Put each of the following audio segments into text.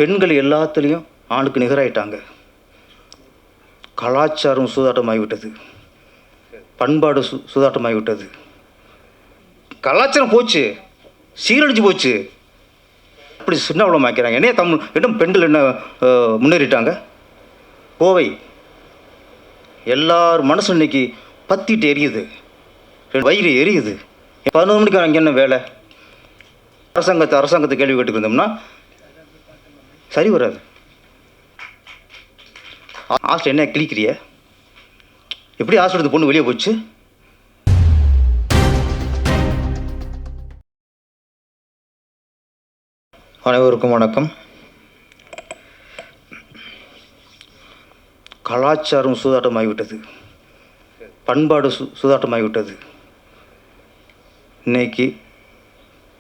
பெண்கள் எல்லாத்துலேயும் ஆணுக்கு நிகராயிட்டாங்க. கலாச்சாரம் சூதாட்டமாகிவிட்டது, பண்பாடு சூதாட்டமாகிவிட்டது. கலாச்சாரம் போச்சு, சீரழிஞ்சு போச்சு. அப்படி சின்னவளம் ஆக்கிறாங்க. என்ன தமிழ் இன்னும் பெண்கள் என்ன முன்னேறிட்டாங்க. கோவை எல்லார் மனசும் இன்னைக்கு பத்திட்டு எரியுது, வயிறு எரியுது. 11 மணிக்கு அங்கே என்ன வேலை? அரசாங்கத்தை கேள்வி கேட்டுக்கு இருந்தோம்னா சரி வராது. ஹாஸ்டல் என்ன கிளிக்கிறிய? எப்படி ஹாஸ்டல் பொண்ணு வெளியே போச்சு? அனைவருக்கும் வணக்கம். கலாச்சாரம் சூதாட்டமாகிவிட்டது, பண்பாடு சூதாட்டமாகிவிட்டது. இன்னைக்கு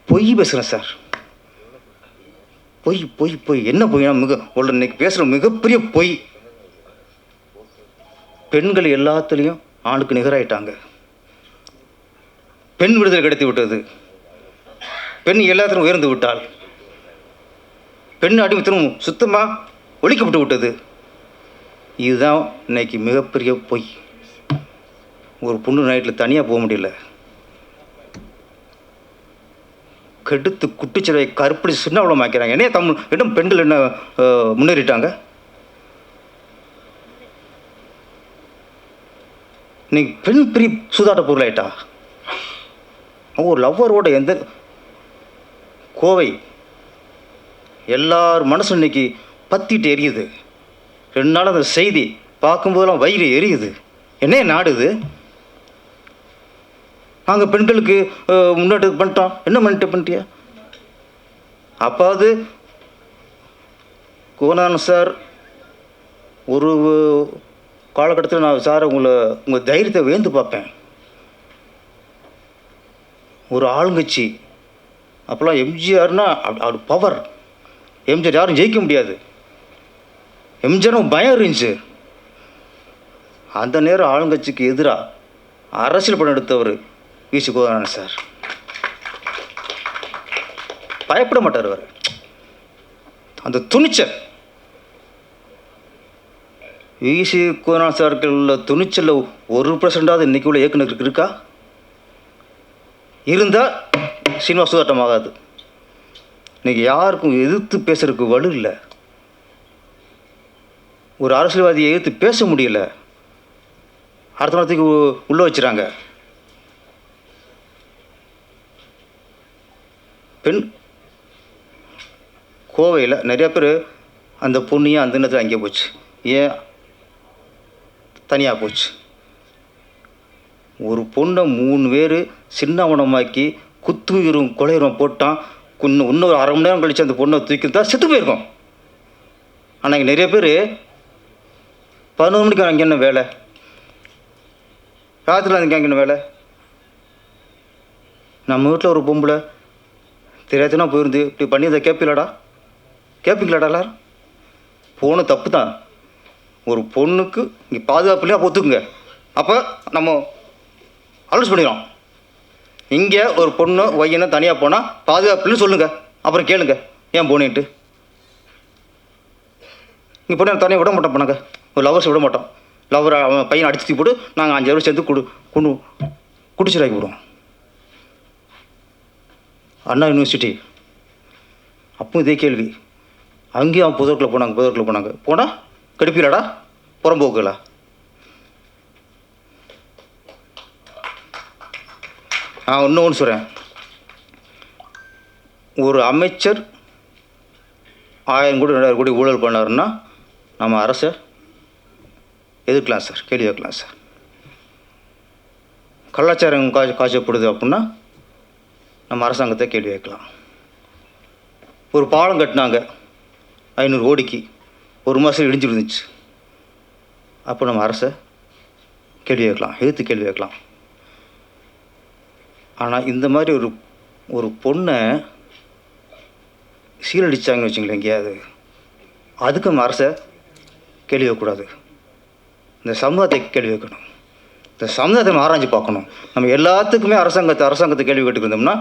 பொய் பேசுகிறேன் சார். பொய் பொய் பொய் என்ன பொய்னா இன்னைக்கு பேசுகிற மிகப்பெரிய பொய். பெண்கள் எல்லாத்துலேயும் ஆணுக்கு நிகராயிட்டாங்க. பெண் விடுதலை கிடைத்து விட்டது. பெண் எல்லாத்திலும் உயர்ந்து விட்டாள். பெண் அடிமைத்தனம் சுத்தமாக ஒழிக்கப்பட்டு விட்டது. இதுதான் இன்னைக்கு மிகப்பெரிய பொய். ஒரு பொண்ணு நைட்டில் தனியாக போக முடியல, கெடுத்து குட்டிச்சிலை கருப்படி சின்னவளம் ஆக்கிறாங்க. என்ன தமிழ் இன்னும் பெண்கள் என்ன முன்னேறிட்டாங்க. இன்னைக்கு பெண் பிரி சூதாட்ட பொருளாயிட்டா. ஒரு லவ்வரோட எந்த கோவை எல்லார் மனசும் இன்னைக்கு பத்திட்டு எரியுது. 2 நாள் அந்த செய்தி பார்க்கும்போதெல்லாம் வயிறு எரியுது. என்ன நாடுது? நாங்கள் பெண்களுக்கு முன்னாடி பண்ணிட்டோம். என்ன பண்ணிட்டியா? அப்பாவது கோனான் சார் ஒரு காலகட்டத்தில் நான் சார் உங்கள் தைரியத்தை வேந்து பார்ப்பேன். ஒரு ஆளுங்கட்சி அப்போல்லாம் எம்ஜிஆர்னா அவர் பவர். எம்ஜிஆர் யாரும் ஜெயிக்க முடியாது. எம்ஜிஆரும் பயம் இருந்துச்சு. அந்த நேரம் ஆளுங்கட்சிக்கு எதிராக அரசியல் படம் எடுத்தவர் வி.சி. கோதானன் சார். பயப்பட மாட்டார் அவர். அந்த துணிச்சல் வி.சி. கோதானன் சாருக்கு உள்ள துணிச்சலில் 1% இன்னைக்கு உள்ள இயக்குநருக்கு இருக்கா? இருந்தால் சினிமா சூதாட்டம் ஆகாது. இன்னைக்கு யாருக்கும் எதிர்த்து பேசுறதுக்கு வலு இல்லை. ஒரு அரசியல்வாதியை எதிர்த்து பேச முடியல. அடுத்த நேரத்துக்கு உள்ளே வச்சுறாங்க. பெண் கோவையில் நிறைய பேர் அந்த பொண்ணையும் அந்த நேரத்தில் அங்கேயே போச்சு. ஏன் தனியாக போச்சு? ஒரு பொண்ணை 3 பேர் சின்னவனமாக்கி குத்துயிரும் கொலையுரம் போட்டான். இன்னொரு 1/2 மணி நேரம் கழித்து அந்த பொண்ணை தூக்கிட்டு செத்து போயிருக்கோம். ஆனால் இங்கே நிறைய பேர் 11 மணிக்கு அங்கே என்ன வேலை? ராத்திரியில் அங்கே என்ன வேலை? நம்ம வீட்டில் ஒரு பொம்பளை தெரியாதுன்னா போயிருந்து இப்படி பண்ணி அதை கேட்பீங்களாடா எல்லாரும்? போன தப்பு தான். ஒரு பொண்ணுக்கு இங்கே பாதுகாப்புலையா ஒத்துக்குங்க. அப்போ நம்ம அலோஸ் பண்ணிடுறோம். இங்கே ஒரு பொண்ணு வையனை தனியாக போனால் பாதுகாப்புன்னு சொல்லுங்கள். அப்புறம் கேளுங்க ஏன் போனேன்ட்டு. இங்கே பொண்ணு தனியாக விட மாட்டோம். பண்ணாங்க ஒரு லவர்ஸ் விட மாட்டோம். லவர் அவன் பையனை அடிச்சு தூக்கி போட்டு நாங்கள் 5 பேர் சேர்ந்து குடிச்சிடாக்கி விடுவோம். அண்ணா யூனிவர்சிட்டி அப்பவும் இதே கேள்வி. அங்கேயும் அவன் புதற்குள்ளே போனாங்க. போனால் கெடுப்பீங்களாடா? புறம்போக்குங்களா? நான் இன்னொன்று சொல்கிறேன். ஒரு அமைச்சர் 1000 கோடி 2000 கோடி ஊழல் பண்ணாருன்னா நம்ம அரசை எதிர்க்கலாம் சார், கேள்வி வைக்கலாம் சார். கலாச்சாரம் காய்ச்சப்படுது அப்படின்னா நம்ம அரசாங்கத்தை கேள்வி வைக்கலாம். ஒரு பாலம் கட்டினாங்க 500 கோடிக்கு, 1 மாதம் இடிஞ்சு இருந்துச்சு. அப்போ நம்ம அரசை கேள்வி வைக்கலாம், எதிர்த்து கேள்வி வைக்கலாம். ஆனால் இந்த மாதிரி ஒரு பொண்ணை சீரழிச்சாங்கன்னு வச்சுங்களேன் எங்கேயாவது, அதுக்கு நம்ம அரசை கேள்வி வைக்கக்கூடாது. இந்த சமூகத்தை கேள்வி வைக்கணும். இந்த சமுதாயத்தை நம்ம ஆராய்ச்சி பார்க்கணும். நம்ம எல்லாத்துக்குமே அரசாங்கத்தை கேள்வி கேட்டுக்கிட்டோம்னா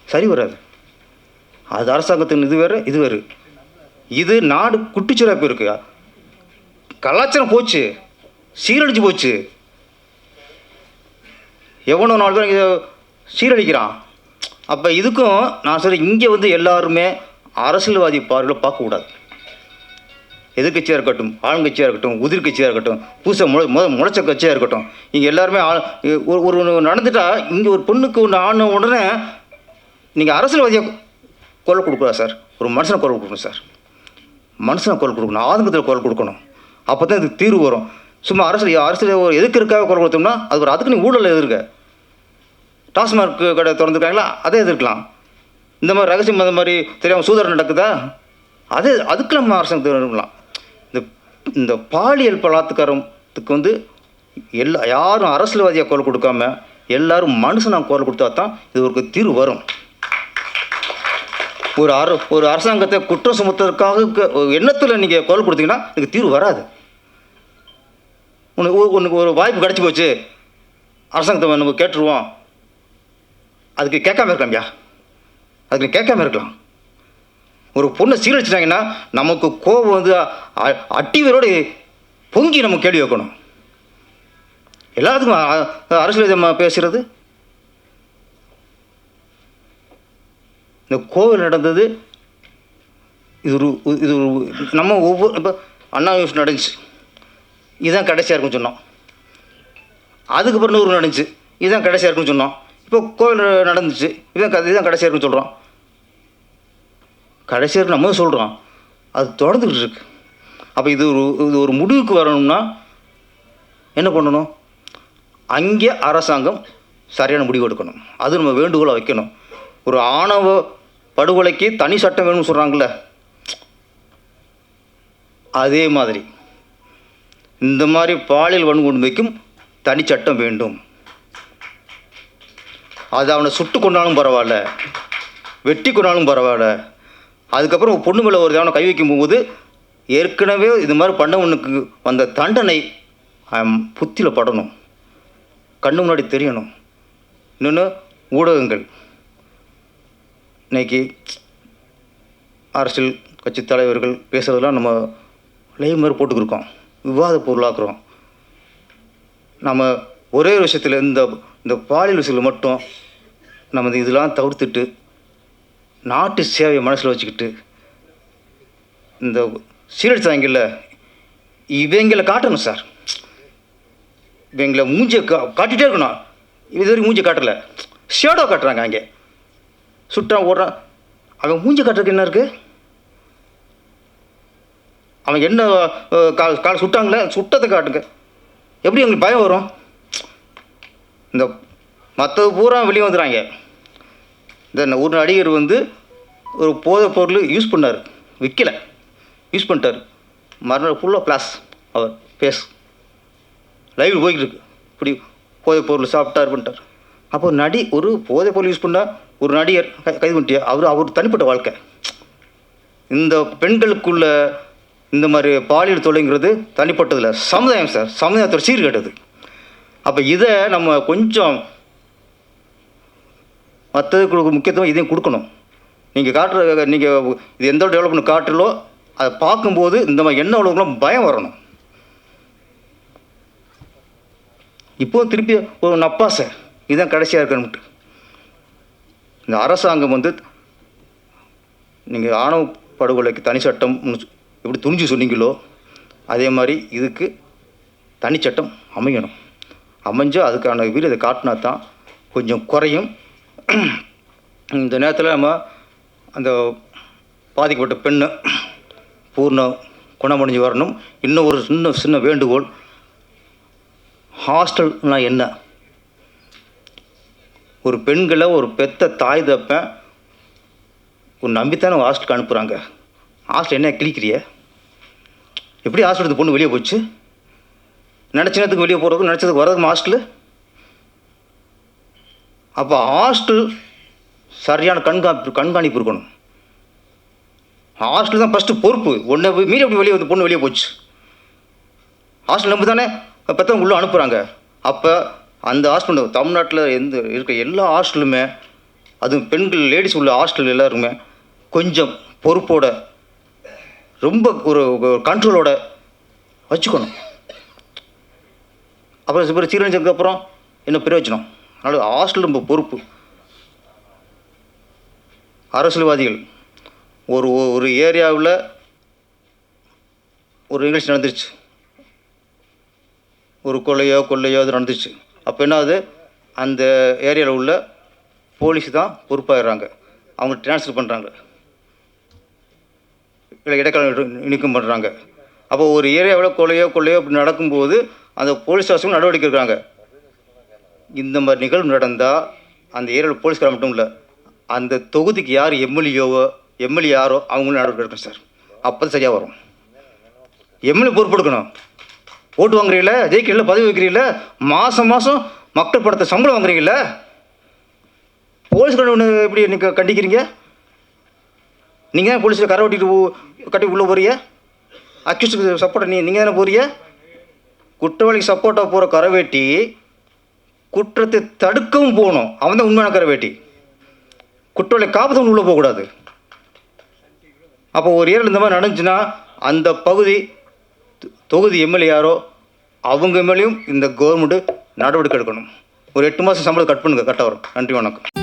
சரி வராது. அது அரசாங்கத்தின் இது வேறு இது வேறு. இது நாடு குட்டிச்சுரா போயிருக்கு. கலாச்சாரம் போச்சு, சீரழிச்சு போச்சு. எவனோ 4 பேர் இங்கே சீரழிக்கிறான். அப்போ இதுக்கும் நான் சொல்கிறேன், இங்கே வந்து எல்லாருமே அரசியல்வாதி பார்வையில் பார்க்கக்கூடாது. எதிர்கட்சியாக இருக்கட்டும், ஆளுங்கட்சியாக இருக்கட்டும், உதிர்கட்சியாக இருக்கட்டும், புதுசாக முளைச்ச கட்சியாக இருக்கட்டும், இங்கே எல்லாருமே ஒரு நடந்துட்டா இங்கே ஒரு பொண்ணுக்கு ஒன்று ஆன உடனே நீங்கள் அரசியல்வாதியை குரல் கொடுக்கூடாது சார். ஒரு மனுஷனை குரல் கொடுக்கணும் சார். மனுஷனை குரல் கொடுக்கணும், ஆதங்கத்தில் குரல் கொடுக்கணும். அப்போ தான் இதுக்கு தீர்வு வரும். சும்மா அரசியல் ஒரு எதுக்கிறதுக்காக குரல் கொடுத்தோம்னா அது ஒரு அதுக்கு நீ ஊழல் எதிர்க்க. டாஸ்மார்க் கடை திறந்துருக்காங்களா, அதே எதிர்க்கலாம். இந்த மாதிரி ரகசியம் அந்த மாதிரி தெரியாமல் சூதாரம் நடக்குதா, அதுக்கு நம்ம அரசாங்கத்தை விரும்பலாம். இந்த பாலியல் பலாத்காரத்துக்கு வந்து யாரும் அரசியல்வாதியாக குரல் கொடுக்காம எல்லாரும் மனுஷனாக குரல் கொடுத்தா தான் இது ஒரு தீர்வு வரும். ஒரு அரசாங்கத்தை குற்றம் சுமத்துறதுக்காக எண்ணத்தில் நீங்கள் குரல் கொடுத்தீங்கன்னா இதுக்கு தீர்வு வராது. உனக்கு ஒரு வாய்ப்பு கிடச்சி போச்சு, அரசாங்கத்தை நம்ம கேட்டுருவோம், அதுக்கு கேட்காம இருக்கலாம்யா, அதுக்கு கேட்காம இருக்கலாம். ஒரு பொண்ணை சீரழிச்சிட்டாங்கன்னா நமக்கு கோபம் வந்து அட்டிவரோடு பொங்கி நம்ம கேள்வி வைக்கணும். எல்லாத்துக்கும் அரசியல் பேசுகிறது. இந்த கோவில் நடந்தது, இது ஒரு நம்ம ஒவ்வொரு இப்போ அண்ணா யூனிவர்சிட்டி நடந்துச்சு, இதுதான் கடைசியாக இருக்குன்னு சொன்னோம். அதுக்கப்புறம் நூறு நடந்துச்சு, இதுதான் கடைசியாக இருக்குன்னு சொன்னோம். இப்போ கோவில் நடந்துச்சு, இதுதான் கடைசியாக இருக்குன்னு சொல்கிறோம். கடைசியாக இருக்கு நம்ம சொல்கிறோம், அது தொடர்ந்துக்கிட்டு இருக்கு. அப்போ இது ஒரு முடிவுக்கு வரணும்னா என்ன பண்ணணும்? அங்கே அரசாங்கம் சரியான முடிவு எடுக்கணும். அது நம்ம வேண்டுகோளை வைக்கணும். ஒரு ஆணவ படுகொலைக்கு தனி சட்டம் வேணும்னு சொல்கிறாங்களே, அதே மாதிரி இந்த மாதிரி பாலியல் வன்கொடுமைக்கும் தனி சட்டம் வேண்டும். அது அவனை சுட்டு கொண்டாலும் பரவாயில்ல, வெட்டி கொண்டாலும் பரவாயில்ல. அதுக்கப்புறம் பொண்ணு மேலே ஒரு அவனை கை வைக்கும் போது ஏற்கனவே இது மாதிரி பண்ணவனுக்கு வந்த தண்டனை புத்தியில் படணும், கண்ணு முன்னாடி தெரியணும். இன்னொன்று, ஊடகங்கள் இன்றைக்கி அரசியல் கட்சி தலைவர்கள் பேசுகிறதெல்லாம் நம்ம லைவ் மாதிரி போட்டுக்கிருக்கோம், விவாத பொருளாக்குறோம். நம்ம ஒரே விஷயத்தில் இந்த பாலியல் விஷயத்தில் மட்டும் நம்ம இதெல்லாம் தவிர்த்துட்டு நாட்டு சேவையை மனசில் வச்சுக்கிட்டு இந்த சீரழிச்சாங்கல்ல இவங்களை காட்டணும் சார். இவங்களை மூஞ்சியை காட்டிகிட்டே இருக்கணும். இது வரைக்கும் மூஞ்சி காட்டலை, ஷேடோ காட்டுறாங்க. அங்கே சுட்டான் ஓடுறான், அவன் மூஞ்சி காட்டுறதுக்கு என்ன இருக்குது? அவன் என்ன கால் சுட்டாங்களே, சுட்டத்தை காட்டுங்க. எப்படி எங்களுக்கு பயம் வரும்? இந்த மற்றது பூரா வெளியே வந்துடுறாங்க. இந்த ஒரு நடிகர் வந்து ஒரு போதைப் பொருள் யூஸ் பண்ணார், விற்கலை, யூஸ் பண்ணிட்டார். மறுநாள் ஃபுல்லாக கிளாஸ் அவர் பேஸ் லைவ் போய்கிட்டு இருக்கு. இப்படி போதைப் பொருள் சாப்பிட்டார் பண்ணிட்டார். அப்போ ஒரு போதைப் பொருள் யூஸ் பண்ணால் ஒரு நடிகர் கைது பண்ணிட்டியா, அவர் தனிப்பட்ட வாழ்க்கை. இந்த பெண்களுக்குள்ள இந்த மாதிரி பாலியல் தொல்லைங்கிறது தனிப்பட்டதில்லை, சமுதாயம் சார், சமுதாயத்தோட சீர்கேட்டது. அப்போ இதை நம்ம கொஞ்சம் மற்றதுக்கு முக்கியத்துவம் இதையும் கொடுக்கணும். நீங்கள் இது எந்த டெவலப்மெண்ட் காட்டுறோ அதை பார்க்கும்போது இந்த மாதிரி என்ன உலகம் பயம் வரணும். இப்போது திருப்பி ஒரு நப்பாசை இதுதான் கடைசியாக இருக்கணும்ட்டு இந்த அரசாங்கம் வந்து நீங்கள் ஆணவ படுகொலைக்கு தனி சட்டம் எப்படி துணிஞ்சு சொன்னீங்களோ அதே மாதிரி இதுக்கு தனிச்சட்டம் அமையணும். அமைஞ்சால் அதுக்கான வீரத்தை காட்டினா தான் கொஞ்சம் குறையும். இந்த நேரத்தில் நம்ம அந்த பாதிக்கப்பட்ட பெண்ணை பூர்ண குணமடைஞ்சு வரணும். இன்னும் ஒரு சின்ன வேண்டுகோள், ஹாஸ்டல்னால் என்ன? ஒரு பெண்களை ஒரு பெத்த தாய் தப்பேன் ஒரு நம்பித்தானே ஹாஸ்டலுக்கு அனுப்புகிறாங்க. ஹாஸ்டல் என்ன கிழிக்கிறிய? எப்படி ஹாஸ்டல் பொண்ணு வெளியே போச்சு? நினச்ச நேரத்துக்கு வெளியே போகிறதுக்கும் நினச்சதுக்கு வர்றதுக்கு ஹாஸ்டலு. அப்போ ஹாஸ்டல் சரியான கண்காணிப்பு இருக்கணும். ஹாஸ்டல் தான் ஃபஸ்ட்டு பொறுப்பு. ஒன்றை மீறி அப்படி வெளியே வந்து பொண்ணு வெளியே போச்சு, ஹாஸ்டல் நம்பி தானே பெற்றவங்க உள்ளே அனுப்புகிறாங்க. அப்போ அந்த ஹாஸ்டல் தமிழ்நாட்டில் இருக்க எல்லா ஹாஸ்டலுமே, அதுவும் பெண்கள் லேடிஸ் உள்ள ஹாஸ்டல் எல்லாருமே கொஞ்சம் பொறுப்போட ரொம்ப ஒரு கண்ட்ரோலோட வச்சுக்கணும். அப்புறம் சீரழிஞ்சதுக்கப்புறம் என்ன பிரயோஜனம்? அதனால் ஹாஸ்டல் ரொம்ப பொறுப்பு. அரசியல்வாதிகள் ஒரு ஏரியாவில் ஒரு நிகழ்ச்சி நடந்துருச்சு, ஒரு கொள்ளையோ அது நடந்துச்சு. அப்போ என்ன ஆகுது, அந்த ஏரியாவில் உள்ள போலீஸ் தான் பொறுப்பாகிறாங்க. அவங்க ட்ரான்ஸ்ஃபர் பண்ணுறாங்க, இல்லை இடைக்கால நீக்கம் பண்ணுறாங்க. அப்போ ஒரு ஏரியாவில் கொள்ளையோ அப்படி நடக்கும்போது அந்த போலீஸ் ஸ்டேஷன் நடவடிக்கை இருக்கிறாங்க. இந்த மாதிரி நிகழ்வு நடந்தால் அந்த ஏரியாவில் போலீஸ்கார மட்டும் இல்லை, அந்த தொகுதிக்கு யார் எம்எல்ஏ யாரோ அவங்களும் நடவடிக்கை எடுக்கணும் சார். அப்போ தான் சரியாக வரும். எம்எல்ஏ பொறுப்பெடுக்கணும். ஓட்டு வாங்குறீங்கள, ஜெயிக்கிறீங்கள, பதவி வைக்கிறீங்கள, மாதம் மக்கள் படத்தை சம்பளம் வாங்குறீங்கள, போலீஸ்கார ஒன்று எப்படி நீங்கள் கண்டிக்கிறீங்க? நீங்கள் தான் போலீஸில் கரை ஓட்டிட்டு கட்டி உள்ளே போறீங்க. அக்யூஸ்டுக்கு சப்போர்ட்டை நீங்கள் தானே போறீங்க. குற்றவாளிக்கு சப்போர்ட்டாக போகிற கரைவேட்டி குற்றத்தை தடுக்கவும் போகணும். அவன் தான் உண்மையான கரைவேட்டி. குற்றவாளி காப்பதவன் உள்ளே போகக்கூடாது. அப்போ ஒரு ஏரியாவில் இந்த மாதிரி நடந்துச்சுன்னா அந்த பகுதி தொகுதி எம்எல்ஏ யாரோ அவங்க மேலேயும் இந்த கவர்மெண்ட்டு நடவடிக்கை எடுக்கணும். ஒரு 8 மாதம் சம்பளம் கட் பண்ணுங்க, கரெக்டாக வரும். நன்றி, வணக்கம்.